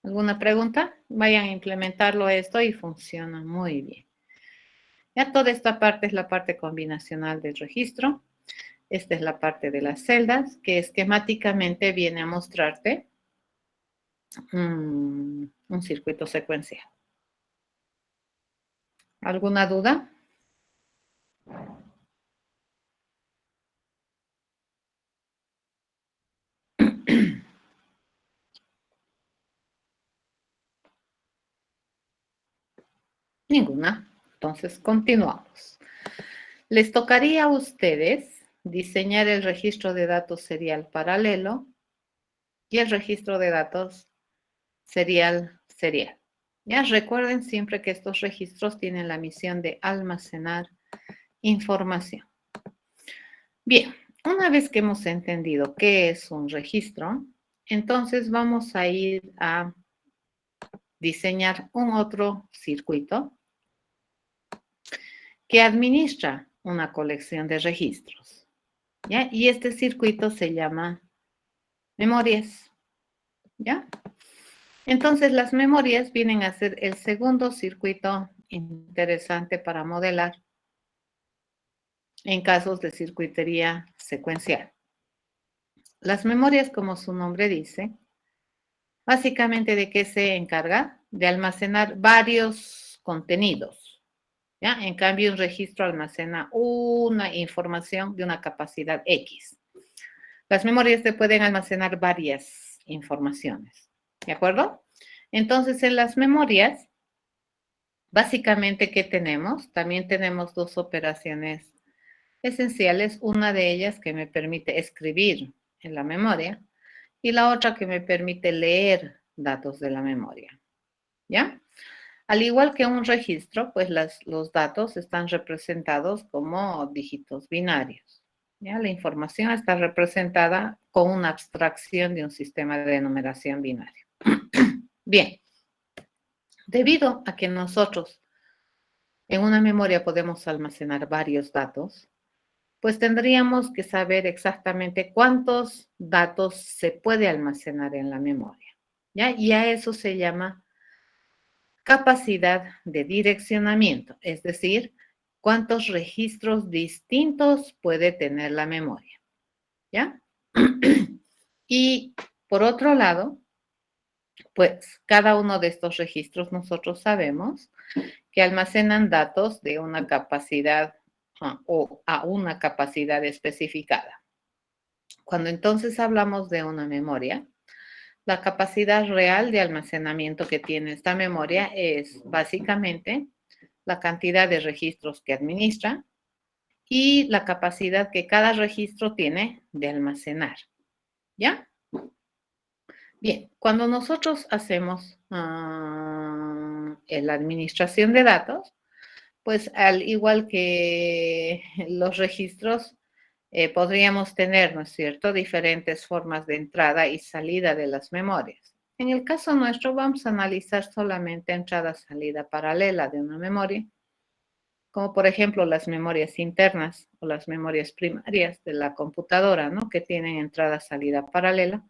¿Alguna pregunta? Vayan a implementarlo esto y funciona muy bien. Ya toda esta parte es la parte combinacional del registro. Esta es la parte de las celdas, que esquemáticamente viene a mostrarte un circuito secuencial. ¿Alguna duda? Ninguna. Entonces, continuamos. Les tocaría a ustedes diseñar el registro de datos serial paralelo y el registro de datos serial. Ya recuerden siempre que estos registros tienen la misión de almacenar información. Bien, una vez que hemos entendido qué es un registro, entonces vamos a ir a diseñar un otro circuito que administra una colección de registros. ¿Ya? Y este circuito se llama memorias. ¿Ya? Entonces, las memorias vienen a ser el segundo circuito interesante para modelar en casos de circuitería secuencial. Las memorias, como su nombre dice, básicamente ¿de qué se encarga? De almacenar varios contenidos. ¿Ya? En cambio, un registro almacena una información de una capacidad X. Las memorias te pueden almacenar varias informaciones. ¿De acuerdo? Entonces, en las memorias, básicamente, ¿qué tenemos? También tenemos dos operaciones esenciales. Una de ellas que me permite escribir en la memoria y la otra que me permite leer datos de la memoria. ¿Ya? Al igual que un registro, pues los datos están representados como dígitos binarios. ¿Ya? La información está representada con una abstracción de un sistema de numeración binario. Bien, debido a que nosotros en una memoria podemos almacenar varios datos, pues tendríamos que saber exactamente cuántos datos se puede almacenar en la memoria. ¿Ya? Y a eso se llama capacidad de direccionamiento, es decir, cuántos registros distintos puede tener la memoria. ¿Ya? Y por otro lado, pues cada uno de estos registros nosotros sabemos que almacenan datos de una capacidad o a una capacidad especificada. Cuando entonces hablamos de una memoria, la capacidad real de almacenamiento que tiene esta memoria es básicamente la cantidad de registros que administra y la capacidad que cada registro tiene de almacenar. ¿Ya? Bien, cuando nosotros hacemos la administración de datos, pues al igual que los registros, podríamos tener, ¿no es cierto?, diferentes formas de entrada y salida de las memorias. En el caso nuestro vamos a analizar solamente entrada-salida paralela de una memoria, como por ejemplo las memorias internas o las memorias primarias de la computadora, ¿no?, que tienen entrada-salida paralela,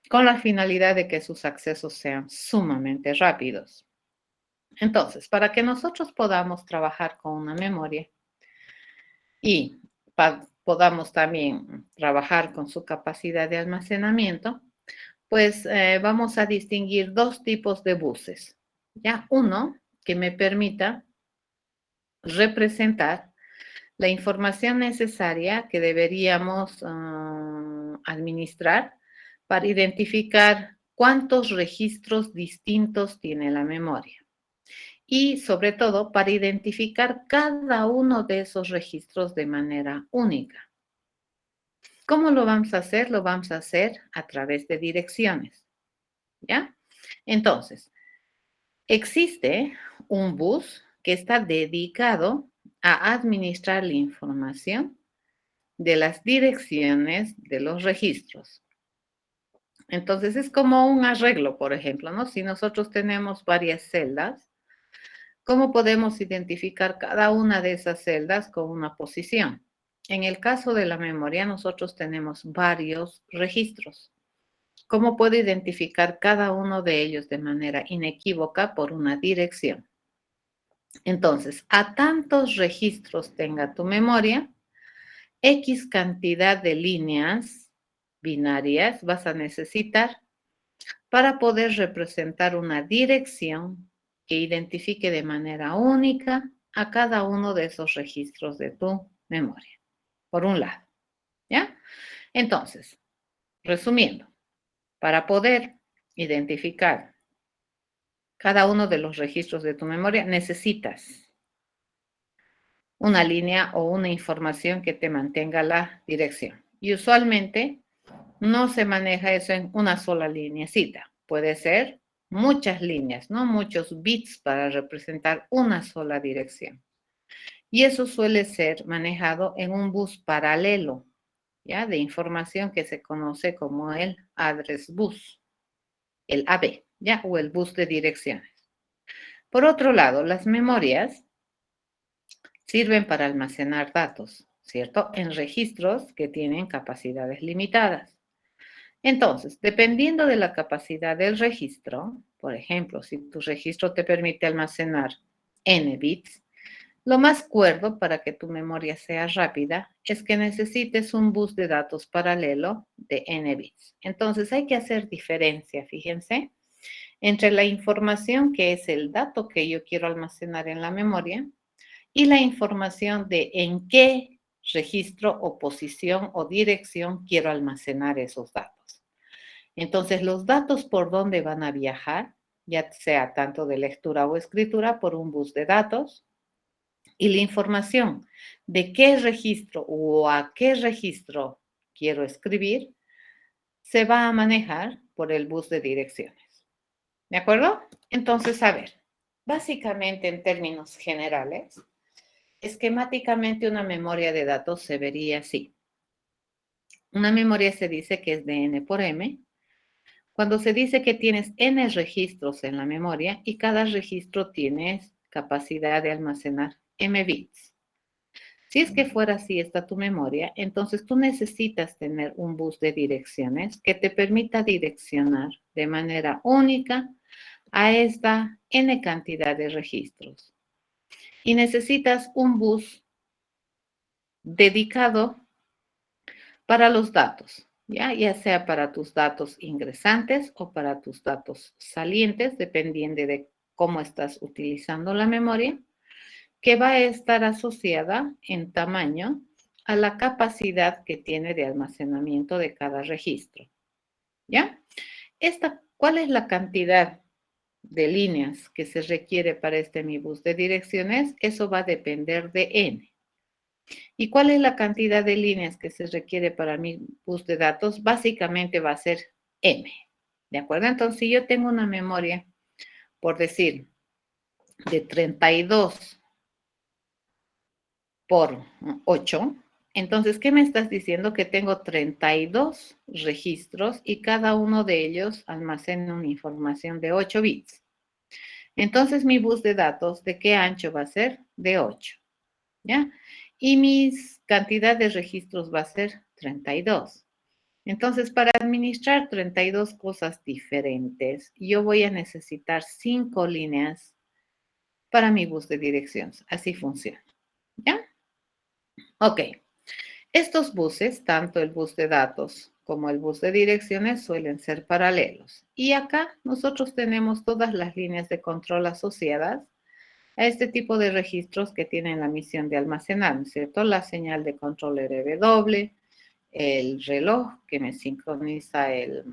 con la finalidad de que sus accesos sean sumamente rápidos. Entonces, para que nosotros podamos trabajar con una memoria y podamos también trabajar con su capacidad de almacenamiento, pues vamos a distinguir dos tipos de buses. ¿Ya? Uno que me permita representar la información necesaria que deberíamos administrar para identificar cuántos registros distintos tiene la memoria. Y sobre todo para identificar cada uno de esos registros de manera única. ¿Cómo lo vamos a hacer? Lo vamos a hacer a través de direcciones, ¿ya? Entonces, existe un bus que está dedicado a administrar la información de las direcciones de los registros. Entonces, es como un arreglo, por ejemplo, ¿no? Si nosotros tenemos varias celdas, ¿cómo podemos identificar cada una de esas celdas con una posición? En el caso de la memoria, nosotros tenemos varios registros. ¿Cómo puedo identificar cada uno de ellos de manera inequívoca por una dirección? Entonces, a tantos registros tenga tu memoria, X cantidad de líneas binarias vas a necesitar para poder representar una dirección que identifique de manera única a cada uno de esos registros de tu memoria, por un lado, ¿ya? Entonces, resumiendo, para poder identificar cada uno de los registros de tu memoria, necesitas una línea o una información que te mantenga la dirección. Y usualmente no se maneja eso en una sola lineecita. Puede ser muchas líneas, ¿no? Muchos bits para representar una sola dirección. Y eso suele ser manejado en un bus paralelo, ¿ya? De información que se conoce como el address bus, el AB, ¿ya? O el bus de direcciones. Por otro lado, las memorias sirven para almacenar datos, ¿cierto? En registros que tienen capacidades limitadas. Entonces, dependiendo de la capacidad del registro, por ejemplo, si tu registro te permite almacenar n bits, lo más cuerdo para que tu memoria sea rápida es que necesites un bus de datos paralelo de n bits. Entonces, hay que hacer diferencia, fíjense, entre la información que es el dato que yo quiero almacenar en la memoria y la información de en qué registro o posición o dirección quiero almacenar esos datos. Entonces, los datos por dónde van a viajar, ya sea tanto de lectura o escritura, por un bus de datos, y la información de qué registro o a qué registro quiero escribir, se va a manejar por el bus de direcciones. ¿De acuerdo? Entonces, a ver, básicamente en términos generales, esquemáticamente una memoria de datos se vería así. Una memoria se dice que es de n por m, cuando se dice que tienes n registros en la memoria y cada registro tiene capacidad de almacenar m bits. Si es que fuera así esta tu memoria, entonces tú necesitas tener un bus de direcciones que te permita direccionar de manera única a esta n cantidad de registros. Y necesitas un bus dedicado para los datos. ya sea para tus datos ingresantes o para tus datos salientes, dependiendo de cómo estás utilizando la memoria, que va a estar asociada en tamaño a la capacidad que tiene de almacenamiento de cada registro. ¿Ya? ¿Cuál es la cantidad de líneas que se requiere para este mi bus de direcciones? Eso va a depender de n. ¿Y cuál es la cantidad de líneas que se requiere para mi bus de datos? Básicamente va a ser m. ¿De acuerdo? Entonces, si yo tengo una memoria, por decir, de 32 por 8, entonces, ¿qué me estás diciendo? Que tengo 32 registros y cada uno de ellos almacena una información de 8 bits. Entonces, mi bus de datos, ¿de qué ancho va a ser? De 8, ¿ya? Y mi cantidad de registros va a ser 32. Entonces, para administrar 32 cosas diferentes, yo voy a necesitar 5 líneas para mi bus de direcciones. Así funciona, ¿ya? Ok. Estos buses, tanto el bus de datos como el bus de direcciones, suelen ser paralelos. Y acá nosotros tenemos todas las líneas de control asociadas a este tipo de registros que tienen la misión de almacenar, ¿no es cierto? La señal de control RW, el reloj que me sincroniza el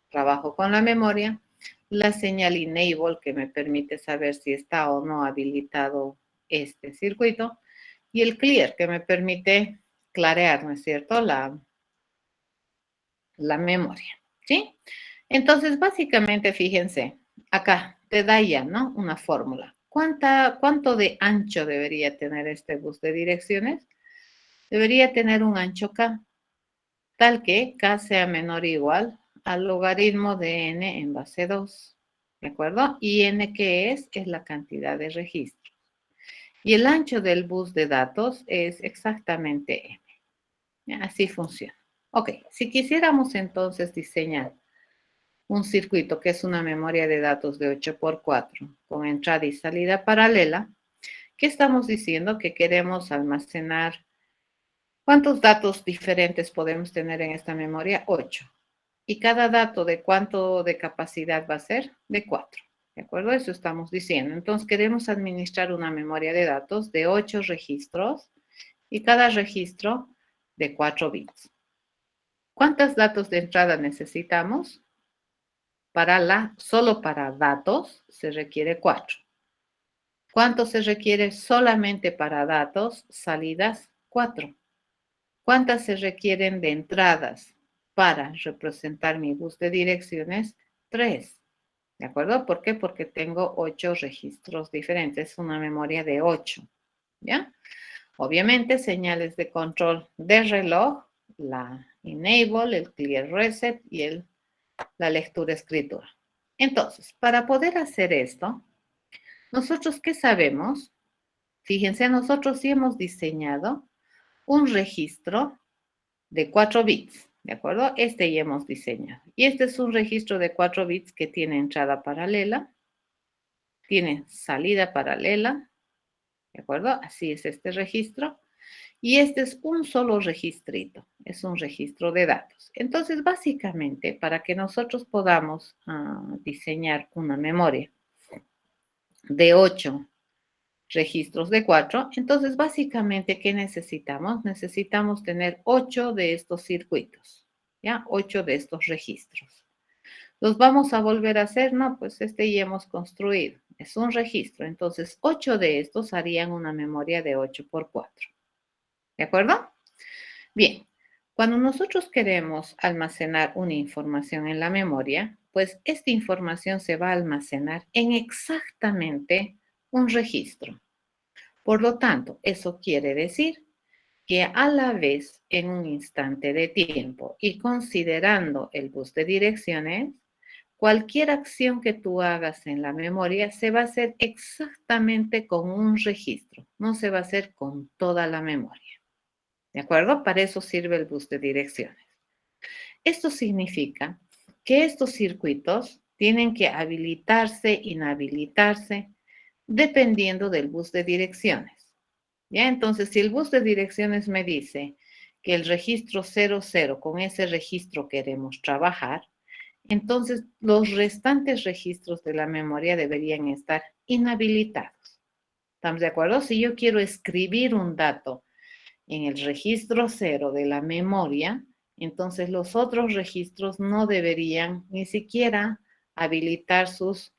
trabajo con la memoria, la señal enable que me permite saber si está o no habilitado este circuito, y el clear que me permite clarear, ¿no es cierto?, la memoria, ¿sí? Entonces, básicamente, fíjense, acá te da ya, ¿no?, una fórmula. ¿Cuánto de ancho debería tener este bus de direcciones? Debería tener un ancho K, tal que K sea menor o igual al logaritmo de n en base 2, ¿de acuerdo? Y n, ¿qué es? Es la cantidad de registros. Y el ancho del bus de datos es exactamente m. Así funciona. Ok, si quisiéramos entonces diseñar un circuito que es una memoria de datos de 8x4 con entrada y salida paralela, ¿qué estamos diciendo? Que queremos almacenar. ¿Cuántos datos diferentes podemos tener en esta memoria? 8. Y cada dato de cuánto de capacidad va a ser? De 4. ¿De acuerdo? Eso estamos diciendo. Entonces queremos administrar una memoria de datos de 8 registros y cada registro de 4 bits. ¿Cuántos datos de entrada necesitamos? Solo para datos se requiere 4. ¿Cuánto se requiere solamente para datos? Salidas, 4. ¿Cuántas se requieren de entradas para representar mi bus de direcciones? 3. ¿De acuerdo? ¿Por qué? Porque tengo 8 registros diferentes, es una memoria de 8. ¿Ya? Obviamente, señales de control de reloj, la enable, el clear reset y la lectura-escritura. Entonces, para poder hacer esto, nosotros, ¿qué sabemos? Fíjense, nosotros sí hemos diseñado un registro de 4 bits, ¿de acuerdo? Este ya hemos diseñado. Y este es un registro de 4 bits que tiene entrada paralela, tiene salida paralela, ¿de acuerdo? Así es este registro. Y este es un solo registrito, es un registro de datos. Entonces, básicamente, para que nosotros podamos diseñar una memoria de 8 registros de 4, entonces básicamente, ¿qué necesitamos? Necesitamos tener 8 de estos circuitos, ¿ya? 8 de estos registros. ¿Los vamos a volver a hacer? No, pues este ya hemos construido. Es un registro. Entonces, 8 de estos harían una memoria de 8x4. ¿De acuerdo? Bien, cuando nosotros queremos almacenar una información en la memoria, pues esta información se va a almacenar en exactamente un registro. Por lo tanto, eso quiere decir que a la vez, en un instante de tiempo y considerando el bus de direcciones, cualquier acción que tú hagas en la memoria se va a hacer exactamente con un registro, no se va a hacer con toda la memoria. ¿De acuerdo? Para eso sirve el bus de direcciones. Esto significa que estos circuitos tienen que habilitarse, inhabilitarse, dependiendo del bus de direcciones. ¿Ya? Entonces, si el bus de direcciones me dice que el registro 00, con ese registro queremos trabajar, entonces los restantes registros de la memoria deberían estar inhabilitados. ¿Estamos de acuerdo? Si yo quiero escribir un dato en el registro 0 de la memoria, entonces los otros registros no deberían ni siquiera habilitar sus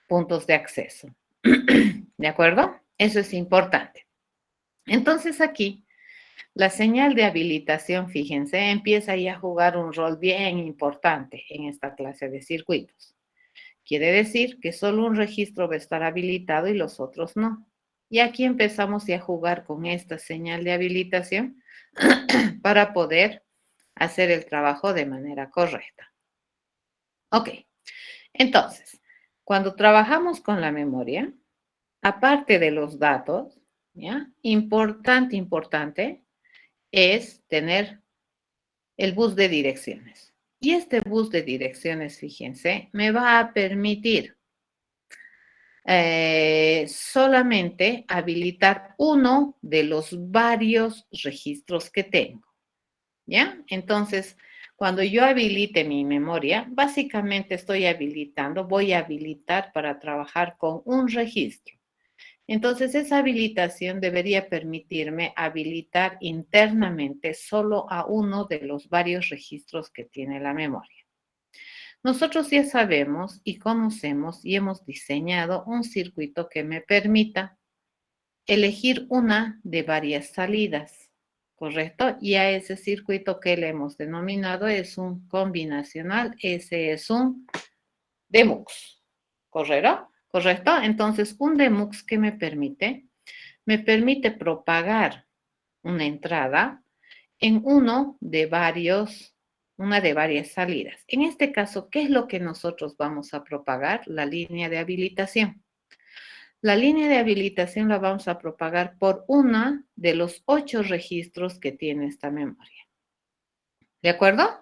puntos de acceso. ¿De acuerdo? Eso es importante. Entonces aquí, la señal de habilitación, fíjense, empieza ya a jugar un rol bien importante en esta clase de circuitos. Quiere decir que solo un registro va a estar habilitado y los otros no. Y aquí empezamos ya a jugar con esta señal de habilitación para poder hacer el trabajo de manera correcta. Ok, entonces, cuando trabajamos con la memoria, aparte de los datos, ¿ya? Importante es tener el bus de direcciones. Y este bus de direcciones, fíjense, me va a permitir solamente habilitar uno de los varios registros que tengo. ¿Ya? Entonces, cuando yo habilite mi memoria, básicamente voy a habilitar para trabajar con un registro. Entonces, esa habilitación debería permitirme habilitar internamente solo a uno de los varios registros que tiene la memoria. Nosotros ya sabemos y conocemos y hemos diseñado un circuito que me permita elegir una de varias salidas, ¿correcto? Y a ese circuito que le hemos denominado es un combinacional, ese es un demux, ¿correcto? ¿Correcto? Entonces, un demux que me permite propagar una entrada en una de varias salidas. En este caso, ¿qué es lo que nosotros vamos a propagar? La línea de habilitación. La línea de habilitación la vamos a propagar por una de los 8 registros que tiene esta memoria. ¿De acuerdo?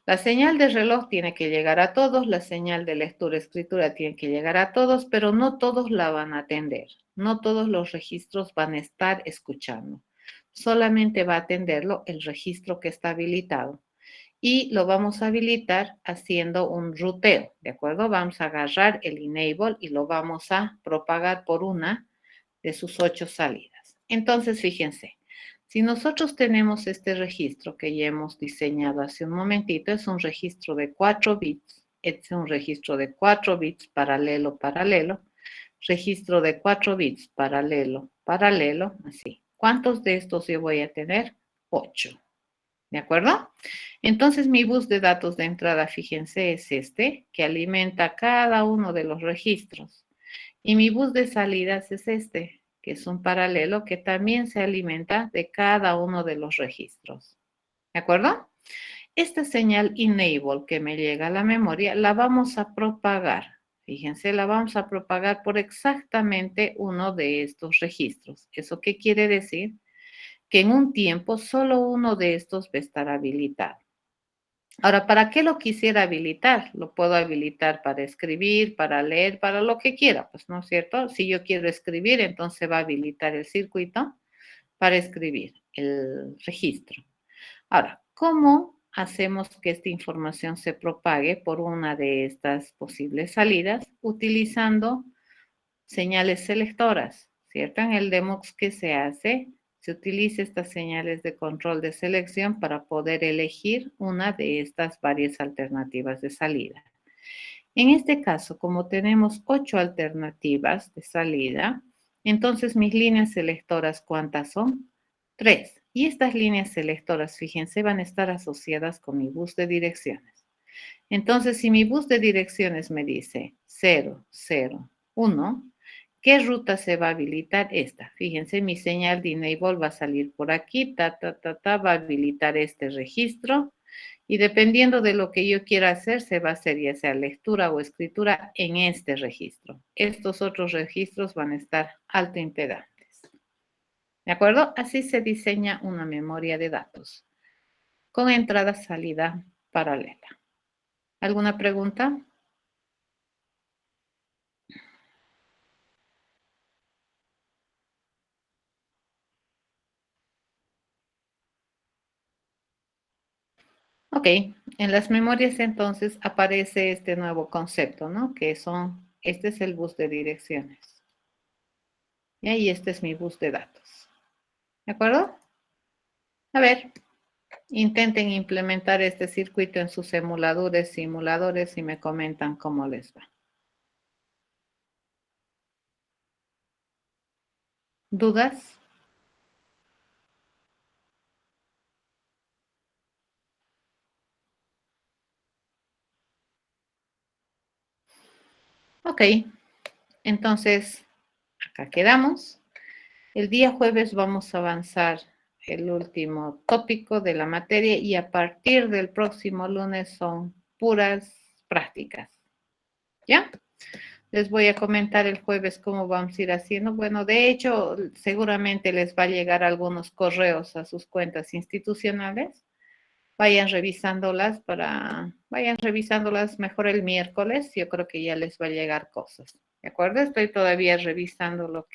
La señal de reloj tiene que llegar a todos, la señal de lectura-escritura tiene que llegar a todos, pero no todos la van a atender. No todos los registros van a estar escuchando. Solamente va a atenderlo el registro que está habilitado. Y lo vamos a habilitar haciendo un ruteo, ¿de acuerdo? Vamos a agarrar el enable y lo vamos a propagar por una de sus 8 salidas. Entonces, fíjense, si nosotros tenemos este registro que ya hemos diseñado hace un momentito, es un registro de 4 bits, es un registro de 4 bits paralelo, paralelo, registro de 4 bits paralelo, paralelo, así. ¿Cuántos de estos yo voy a tener? 8. ¿De acuerdo? Entonces mi bus de datos de entrada, fíjense, es este, que alimenta cada uno de los registros. Y mi bus de salidas es este, que es un paralelo que también se alimenta de cada uno de los registros. ¿De acuerdo? Esta señal enable que me llega a la memoria la vamos a propagar. Fíjense, la vamos a propagar por exactamente uno de estos registros. ¿Eso qué quiere decir? Que en un tiempo solo uno de estos va a estar habilitado. Ahora, ¿para qué lo quisiera habilitar? Lo puedo habilitar para escribir, para leer, para lo que quiera, pues, ¿no es cierto? Si yo quiero escribir, entonces va a habilitar el circuito para escribir el registro. Ahora, ¿cómo hacemos que esta información se propague por una de estas posibles salidas? Utilizando señales selectoras, ¿cierto? En el demos que se hace, se utiliza estas señales de control de selección para poder elegir una de estas varias alternativas de salida. En este caso, como tenemos 8 alternativas de salida, entonces mis líneas selectoras, ¿cuántas son? 3. Y estas líneas selectoras, fíjense, van a estar asociadas con mi bus de direcciones. Entonces, si mi bus de direcciones me dice 0, 0, 1, ¿qué ruta se va a habilitar? Esta. Fíjense, mi señal de enable va a salir por aquí, va a habilitar este registro y dependiendo de lo que yo quiera hacer, se va a hacer ya sea lectura o escritura en este registro. Estos otros registros van a estar alto impedantes. ¿De acuerdo? Así se diseña una memoria de datos con entrada-salida paralela. ¿Alguna pregunta? Ok, en las memorias entonces aparece este nuevo concepto, ¿no? Este es el bus de direcciones. Y ahí este es mi bus de datos. ¿De acuerdo? A ver, intenten implementar este circuito en sus simuladores y me comentan cómo les va. ¿Dudas? Ok, entonces acá quedamos. El día jueves vamos a avanzar el último tópico de la materia y a partir del próximo lunes son puras prácticas. ¿Ya? Les voy a comentar el jueves cómo vamos a ir haciendo. Bueno, de hecho, seguramente les va a llegar algunos correos a sus cuentas institucionales. Vayan revisándolas mejor el miércoles. Yo creo que ya les va a llegar cosas. ¿De acuerdo? Estoy todavía revisando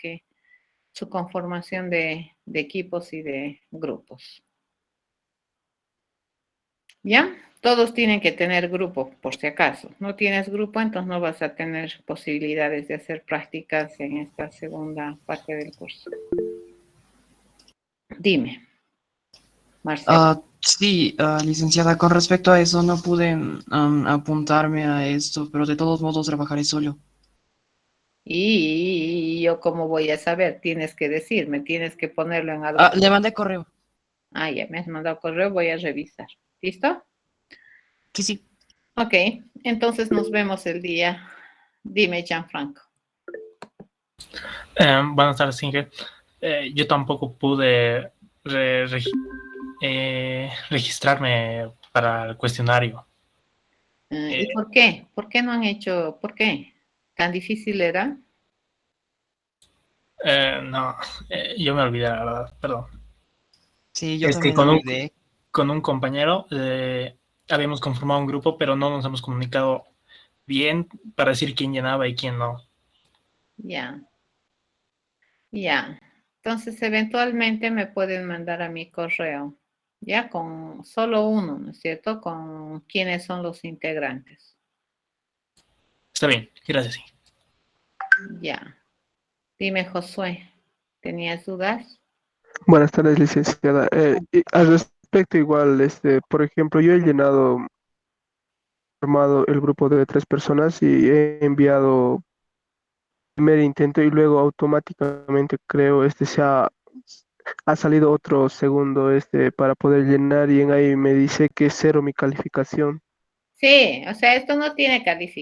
su conformación de equipos y de grupos. ¿Ya? Todos tienen que tener grupo, por si acaso. No tienes grupo, entonces no vas a tener posibilidades de hacer prácticas en esta segunda parte del curso. Dime, Marcelo. Sí, licenciada, con respecto a eso no pude apuntarme a esto, pero de todos modos trabajaré solo. Y yo cómo voy a saber, tienes que decirme, tienes que ponerlo en algo. Le mandé correo. Ah, ya me has mandado correo, voy a revisar. ¿Listo? Sí, sí. Ok, entonces nos vemos el día. Dime, Gianfranco. Buenas tardes, Inge. Yo tampoco pude registrarme para el cuestionario. ¿Y por qué? ¿Por qué no han hecho? ¿Por qué? ¿Tan difícil era? No, yo me olvidé, la verdad, perdón. Sí, yo Es que también me olvidé. con un compañero habíamos conformado un grupo, pero no nos hemos comunicado bien para decir quién llenaba y quién no. Ya, ya. Entonces, eventualmente me pueden mandar a mi correo, ya con solo uno, ¿no es cierto? Con quiénes son los integrantes. Está bien, gracias. Ya. Dime, Josué, ¿tenías dudas? Buenas tardes, licenciada. Y al respecto, igual, por ejemplo, yo he formado el grupo de 3 personas y he enviado primer intento y luego automáticamente creo ha salido otro segundo para poder llenar y en ahí me dice que es 0 mi calificación. Sí, o sea, esto no tiene calificación.